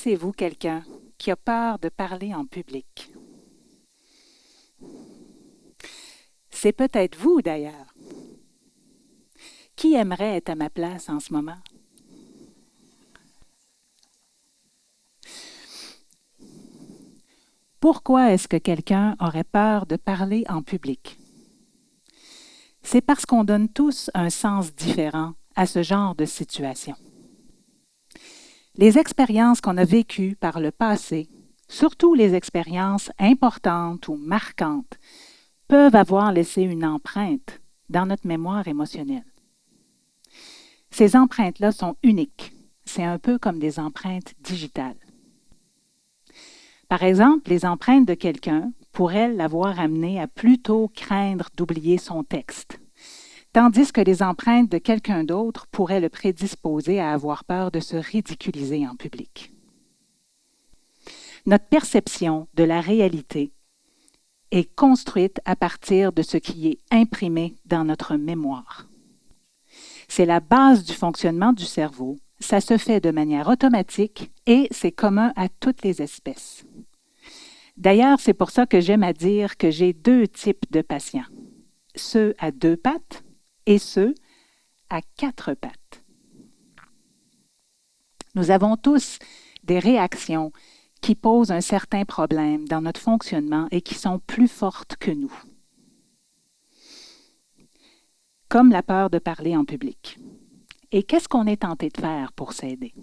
Connaissez-vous quelqu'un qui a peur de parler en public? C'est peut-être vous d'ailleurs. Qui aimerait être à ma place en ce moment? Pourquoi est-ce que quelqu'un aurait peur de parler en public? C'est parce qu'on donne tous un sens différent à ce genre de situation. Les expériences qu'on a vécues par le passé, surtout les expériences importantes ou marquantes, peuvent avoir laissé une empreinte dans notre mémoire émotionnelle. Ces empreintes-là sont uniques. C'est un peu comme des empreintes digitales. Par exemple, les empreintes de quelqu'un pourraient l'avoir amené à plutôt craindre d'oublier son texte, tandis que les empreintes de quelqu'un d'autre pourraient le prédisposer à avoir peur de se ridiculiser en public. Notre perception de la réalité est construite à partir de ce qui est imprimé dans notre mémoire. C'est la base du fonctionnement du cerveau. Ça se fait de manière automatique et c'est commun à toutes les espèces. D'ailleurs, c'est pour ça que j'aime à dire que j'ai deux types de patients, ceux à deux pattes et ceux à quatre pattes. Nous avons tous des réactions qui posent un certain problème dans notre fonctionnement et qui sont plus fortes que nous, comme la peur de parler en public. Et qu'est-ce qu'on est tenté de faire pour s'aider?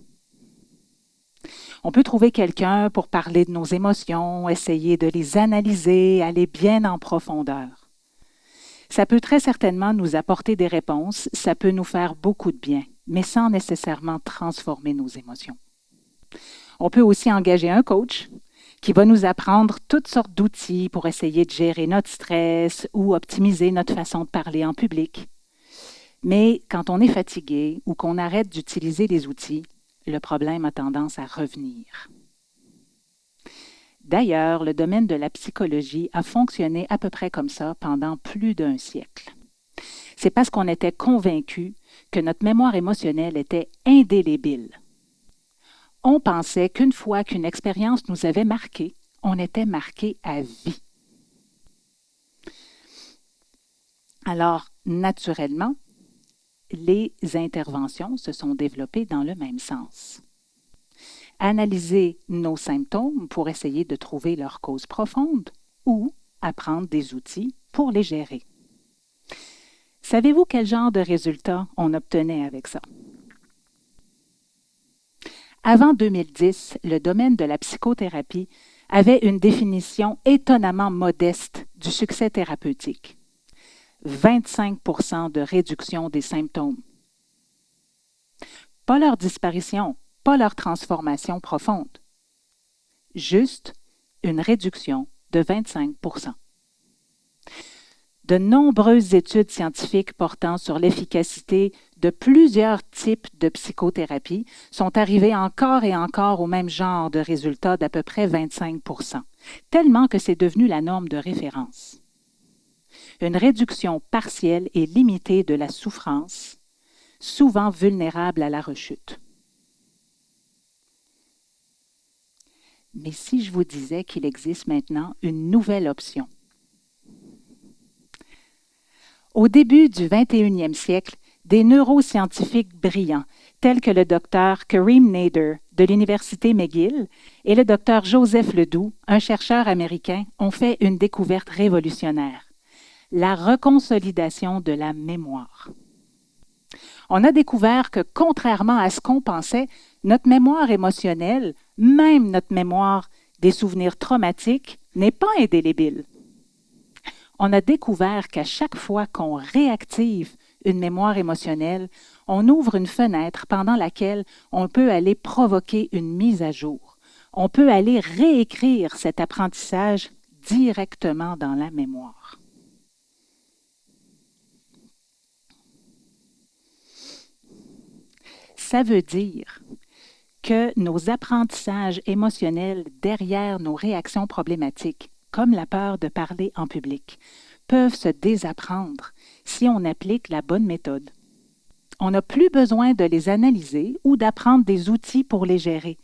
On peut trouver quelqu'un pour parler de nos émotions, essayer de les analyser, aller bien en profondeur. Ça peut très certainement nous apporter des réponses, ça peut nous faire beaucoup de bien, mais sans nécessairement transformer nos émotions. On peut aussi engager un coach qui va nous apprendre toutes sortes d'outils pour essayer de gérer notre stress ou optimiser notre façon de parler en public. Mais quand on est fatigué ou qu'on arrête d'utiliser les outils, le problème a tendance à revenir. D'ailleurs, le domaine de la psychologie a fonctionné à peu près comme ça pendant plus d'un siècle. C'est parce qu'on était convaincu que notre mémoire émotionnelle était indélébile. On pensait qu'une fois qu'une expérience nous avait marqué, on était marqué à vie. Alors, naturellement, les interventions se sont développées dans le même sens. Analyser nos symptômes pour essayer de trouver leur cause profonde ou apprendre des outils pour les gérer. Savez-vous quel genre de résultats on obtenait avec ça? Avant 2010, le domaine de la psychothérapie avait une définition étonnamment modeste du succès thérapeutique. 25% de réduction des symptômes. Pas leur disparition, pas leur transformation profonde. Juste une réduction de 25%. De nombreuses études scientifiques portant sur l'efficacité de plusieurs types de psychothérapie sont arrivées encore et encore au même genre de résultats d'à peu près 25%, tellement que c'est devenu la norme de référence. Une réduction partielle et limitée de la souffrance, souvent vulnérable à la rechute. Mais si je vous disais qu'il existe maintenant une nouvelle option? Au début du 21e siècle, des neuroscientifiques brillants, tels que le docteur Karim Nader de l'Université McGill et le docteur Joseph Ledoux, un chercheur américain, ont fait une découverte révolutionnaire. La reconsolidation de la mémoire. On a découvert que, contrairement à ce qu'on pensait, notre mémoire émotionnelle, même notre mémoire des souvenirs traumatiques, n'est pas indélébile. On a découvert qu'à chaque fois qu'on réactive une mémoire émotionnelle, on ouvre une fenêtre pendant laquelle on peut aller provoquer une mise à jour. On peut aller réécrire cet apprentissage directement dans la mémoire. Ça veut dire que nos apprentissages émotionnels derrière nos réactions problématiques, comme la peur de parler en public, peuvent se désapprendre si on applique la bonne méthode. On n'a plus besoin de les analyser ou d'apprendre des outils pour les gérer.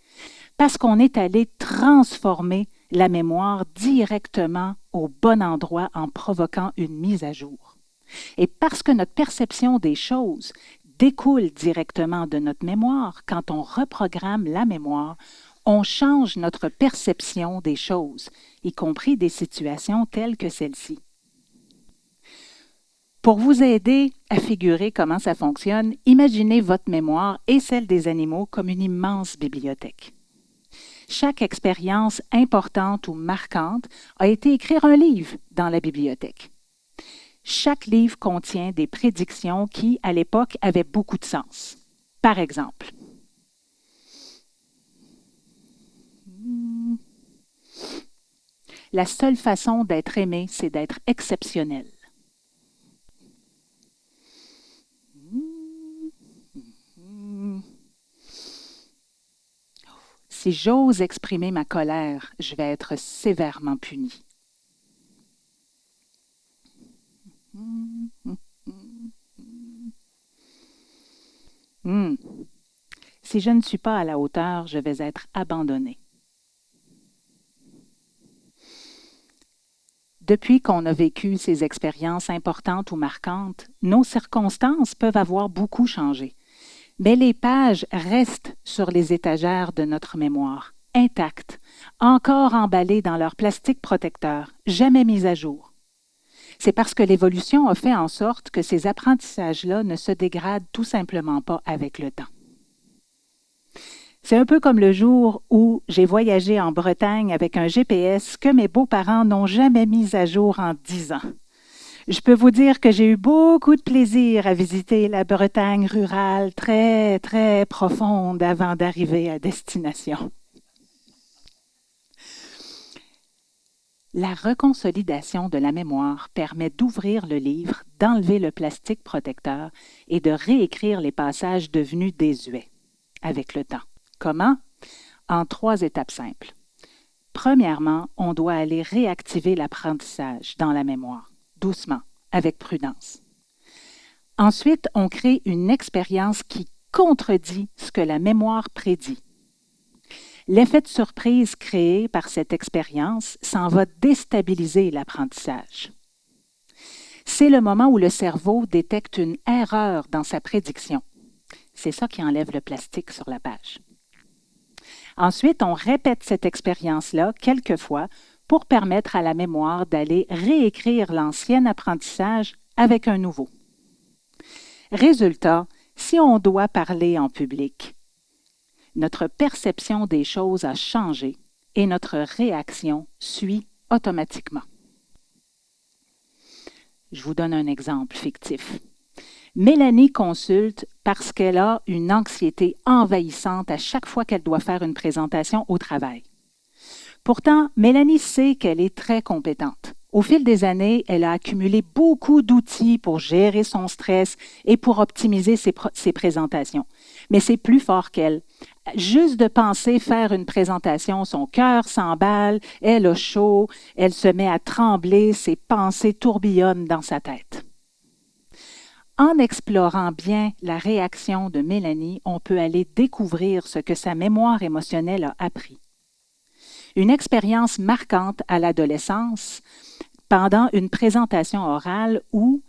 parce qu'on est allé transformer la mémoire directement au bon endroit en provoquant une mise à jour. Et parce que notre perception des choses découle directement de notre mémoire, quand on reprogramme la mémoire, on change notre perception des choses, y compris des situations telles que celle-ci. Pour vous aider à figurer comment ça fonctionne, imaginez votre mémoire et celle des animaux comme une immense bibliothèque. Chaque expérience importante ou marquante a été écrire un livre dans la bibliothèque. Chaque livre contient des prédictions qui, à l'époque, avaient beaucoup de sens. Par exemple, la seule façon d'être aimé, c'est d'être exceptionnel. Si j'ose exprimer ma colère, je vais être sévèrement puni. Si je ne suis pas à la hauteur, je vais être abandonné. Depuis qu'on a vécu ces expériences importantes ou marquantes, nos circonstances peuvent avoir beaucoup changé. Mais les pages restent sur les étagères de notre mémoire, intactes, encore emballées dans leur plastique protecteur, jamais mises à jour. C'est parce que l'évolution a fait en sorte que ces apprentissages-là ne se dégradent tout simplement pas avec le temps. C'est un peu comme le jour où j'ai voyagé en Bretagne avec un GPS que mes beaux-parents n'ont jamais mis à jour en 10 ans. Je peux vous dire que j'ai eu beaucoup de plaisir à visiter la Bretagne rurale très, très profonde avant d'arriver à destination. La reconsolidation de la mémoire permet d'ouvrir le livre, d'enlever le plastique protecteur et de réécrire les passages devenus désuets avec le temps. Comment? En 3 étapes simples. Premièrement, on doit aller réactiver l'apprentissage dans la mémoire, doucement, avec prudence. Ensuite, on crée une expérience qui contredit ce que la mémoire prédit. L'effet de surprise créé par cette expérience s'en va déstabiliser l'apprentissage. C'est le moment où le cerveau détecte une erreur dans sa prédiction. C'est ça qui enlève le plastique sur la page. Ensuite, on répète cette expérience-là quelques fois pour permettre à la mémoire d'aller réécrire l'ancien apprentissage avec un nouveau. Résultat, si on doit parler en public, notre perception des choses a changé et notre réaction suit automatiquement. Je vous donne un exemple fictif. Mélanie consulte parce qu'elle a une anxiété envahissante à chaque fois qu'elle doit faire une présentation au travail. Pourtant, Mélanie sait qu'elle est très compétente. Au fil des années, elle a accumulé beaucoup d'outils pour gérer son stress et pour optimiser ses présentations. Mais c'est plus fort qu'elle. Juste de penser faire une présentation, son cœur s'emballe, elle a chaud, elle se met à trembler, ses pensées tourbillonnent dans sa tête. En explorant bien la réaction de Mélanie, on peut aller découvrir ce que sa mémoire émotionnelle a appris. Une expérience marquante à l'adolescence pendant une présentation orale où,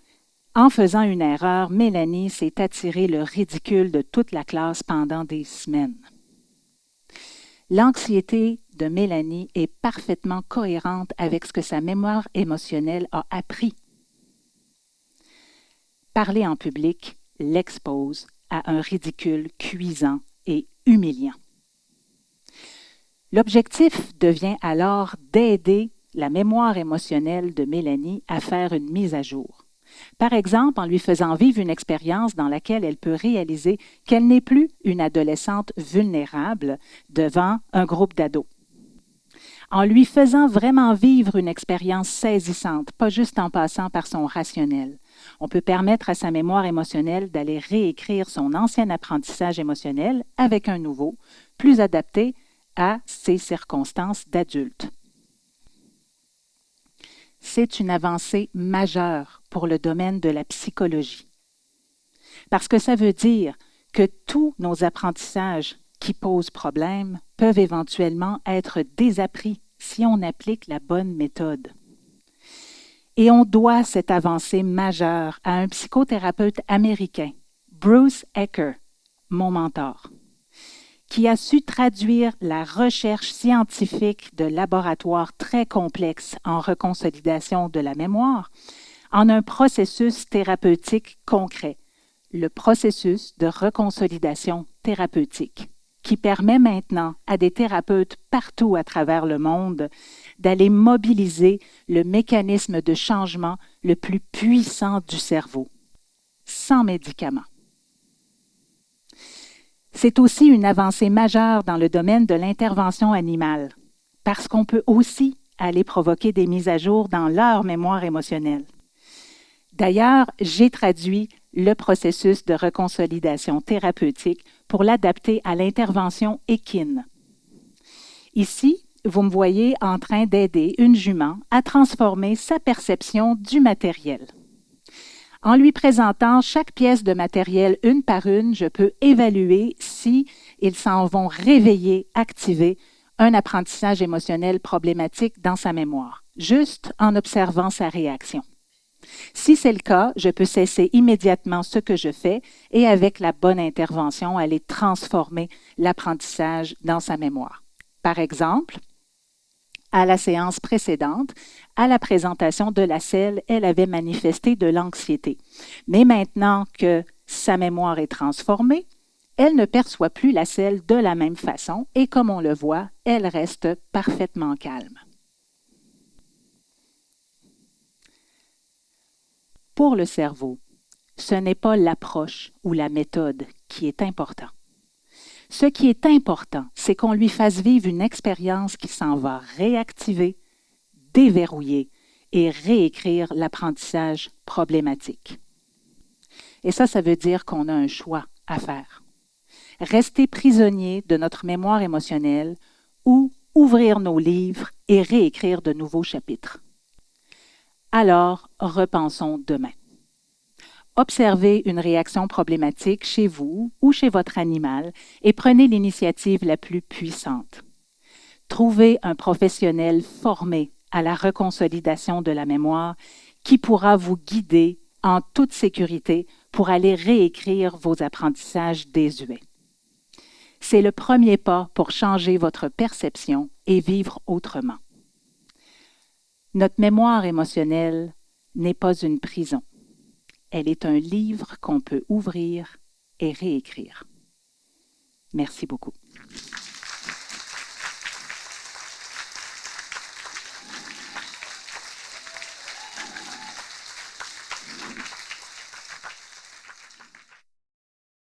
en faisant une erreur, Mélanie s'est attiré le ridicule de toute la classe pendant des semaines. L'anxiété de Mélanie est parfaitement cohérente avec ce que sa mémoire émotionnelle a appris. Parler en public l'expose à un ridicule cuisant et humiliant. L'objectif devient alors d'aider la mémoire émotionnelle de Mélanie à faire une mise à jour. Par exemple, en lui faisant vivre une expérience dans laquelle elle peut réaliser qu'elle n'est plus une adolescente vulnérable devant un groupe d'ados. En lui faisant vraiment vivre une expérience saisissante, pas juste en passant par son rationnel. On peut permettre à sa mémoire émotionnelle d'aller réécrire son ancien apprentissage émotionnel avec un nouveau, plus adapté à ses circonstances d'adulte. C'est une avancée majeure pour le domaine de la psychologie. Parce que ça veut dire que tous nos apprentissages qui posent problème peuvent éventuellement être désappris si on applique la bonne méthode. Et on doit cette avancée majeure à un psychothérapeute américain, Bruce Ecker, mon mentor, qui a su traduire la recherche scientifique de laboratoire très complexe en reconsolidation de la mémoire en un processus thérapeutique concret, le processus de reconsolidation thérapeutique, qui permet maintenant à des thérapeutes partout à travers le monde d'aller mobiliser le mécanisme de changement le plus puissant du cerveau, sans médicaments. C'est aussi une avancée majeure dans le domaine de l'intervention animale, parce qu'on peut aussi aller provoquer des mises à jour dans leur mémoire émotionnelle. D'ailleurs, j'ai traduit le processus de reconsolidation thérapeutique pour l'adapter à l'intervention équine. Ici, vous me voyez en train d'aider une jument à transformer sa perception du matériel. En lui présentant chaque pièce de matériel une par une, je peux évaluer si ils s'en vont réveiller, activer un apprentissage émotionnel problématique dans sa mémoire, juste en observant sa réaction. Si c'est le cas, je peux cesser immédiatement ce que je fais et avec la bonne intervention, aller transformer l'apprentissage dans sa mémoire. Par exemple, à la séance précédente, à la présentation de la selle, elle avait manifesté de l'anxiété. Mais maintenant que sa mémoire est transformée, elle ne perçoit plus la selle de la même façon et comme on le voit, elle reste parfaitement calme. Pour le cerveau, ce n'est pas l'approche ou la méthode qui est important. Ce qui est important, c'est qu'on lui fasse vivre une expérience qui s'en va réactiver, déverrouiller et réécrire l'apprentissage problématique. Et ça veut dire qu'on a un choix à faire. Rester prisonnier de notre mémoire émotionnelle ou ouvrir nos livres et réécrire de nouveaux chapitres. Alors, repensons demain. Observez une réaction problématique chez vous ou chez votre animal et prenez l'initiative la plus puissante. Trouvez un professionnel formé à la reconsolidation de la mémoire qui pourra vous guider en toute sécurité pour aller réécrire vos apprentissages désuets. C'est le premier pas pour changer votre perception et vivre autrement. Notre mémoire émotionnelle n'est pas une prison. Elle est un livre qu'on peut ouvrir et réécrire. Merci beaucoup.